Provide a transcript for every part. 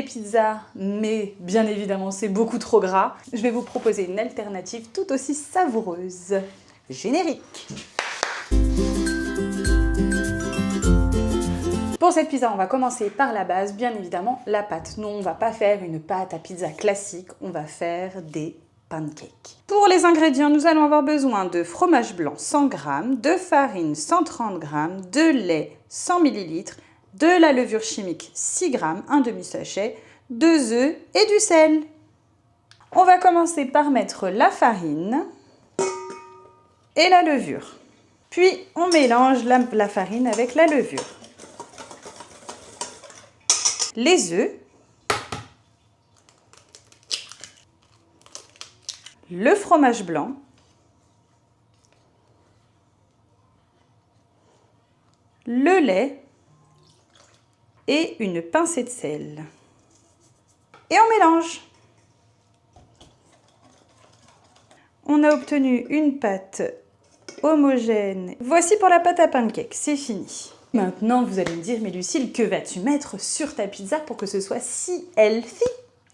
les pizzas, mais bien évidemment c'est beaucoup trop gras, je vais vous proposer une alternative tout aussi savoureuse. Générique! Pour cette pizza, on va commencer par la base, bien évidemment la pâte. Non, on ne va pas faire une pâte à pizza classique, on va faire des pancakes. Pour les ingrédients, nous allons avoir besoin de fromage blanc 100 g, de farine 130 g, de lait 100 ml, de la levure chimique 6 g, un demi-sachet, 2 œufs et du sel. On va commencer par mettre la farine et la levure. Puis on mélange la farine avec la levure. Les œufs, le fromage blanc, le lait et une pincée de sel. Et on mélange. On a obtenu une pâte homogène. Voici pour la pâte à pancake, c'est fini. Maintenant, vous allez me dire, mais Lucille, que vas-tu mettre sur ta pizza pour que ce soit si healthy?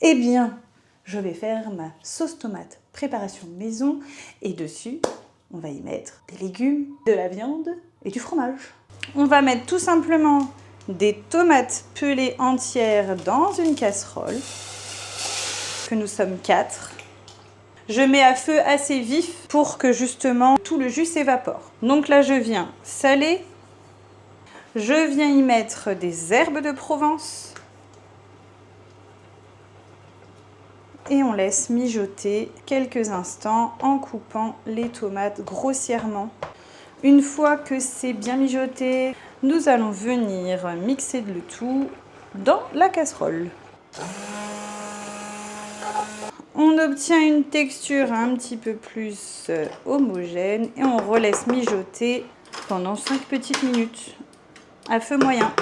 Eh bien, je vais faire ma sauce tomate préparation maison et dessus, on va y mettre des légumes, de la viande et du fromage. On va mettre tout simplement des tomates pelées entières dans une casserole, que nous sommes 4. Je mets à feu assez vif pour que justement tout le jus s'évapore. Donc là, je viens saler. Je viens y mettre des herbes de Provence. Et on laisse mijoter quelques instants en coupant les tomates grossièrement. Une fois que c'est bien mijoté, nous allons venir mixer le tout dans la casserole. On obtient une texture un petit peu plus homogène et on relaisse mijoter pendant 5 petites minutes. À feu moyen.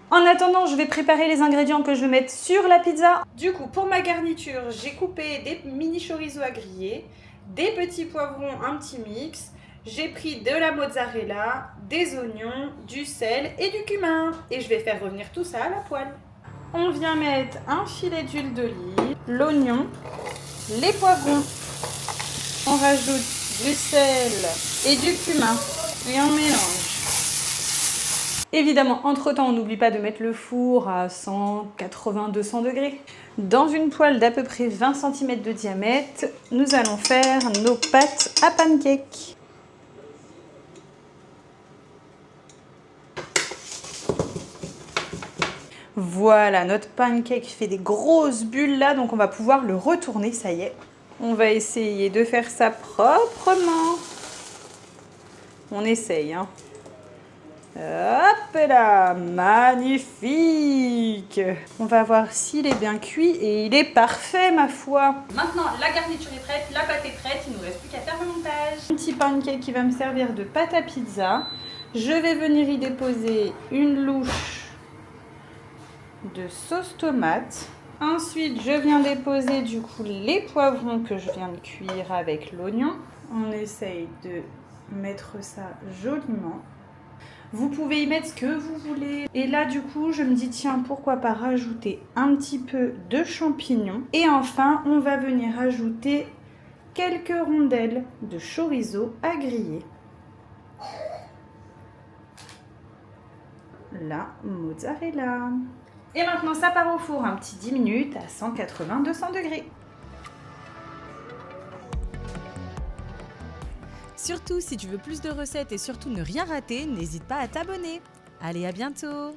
En attendant, je vais préparer les ingrédients que je vais mettre sur la pizza. Du coup, pour ma garniture, j'ai coupé des mini chorizo à griller, des petits poivrons, un petit mix. J'ai pris de la mozzarella, des oignons, du sel et du cumin. Et je vais faire revenir tout ça à la poêle. On vient mettre un filet d'huile d'olive, l'oignon, les poivrons. On rajoute du sel et du cumin et on mélange. Évidemment, entre-temps, on n'oublie pas de mettre le four à 180-200 degrés. Dans une poêle d'à peu près 20 cm de diamètre, nous allons faire nos pâtes à pancakes. Voilà, notre pancake fait des grosses bulles là, donc on va pouvoir le retourner, ça y est. On va essayer de faire ça proprement. On essaye, hein. Hop là, magnifique! On va voir s'il est bien cuit et il est parfait, ma foi. Maintenant, la garniture est prête, la pâte est prête, il ne nous reste plus qu'à faire le montage. Un petit pancake qui va me servir de pâte à pizza. Je vais venir y déposer une louche de sauce tomate. Ensuite, je viens déposer du coup les poivrons que je viens de cuire avec l'oignon. On essaye de mettre ça joliment. Vous pouvez y mettre ce que vous voulez. Et là, du coup, je me dis, tiens, pourquoi pas rajouter un petit peu de champignons. Et enfin, on va venir ajouter quelques rondelles de chorizo à griller. La mozzarella. Et maintenant, ça part au four un petit 10 minutes à 180-200 degrés. Surtout, si tu veux plus de recettes et surtout ne rien rater, n'hésite pas à t'abonner. Allez, à bientôt!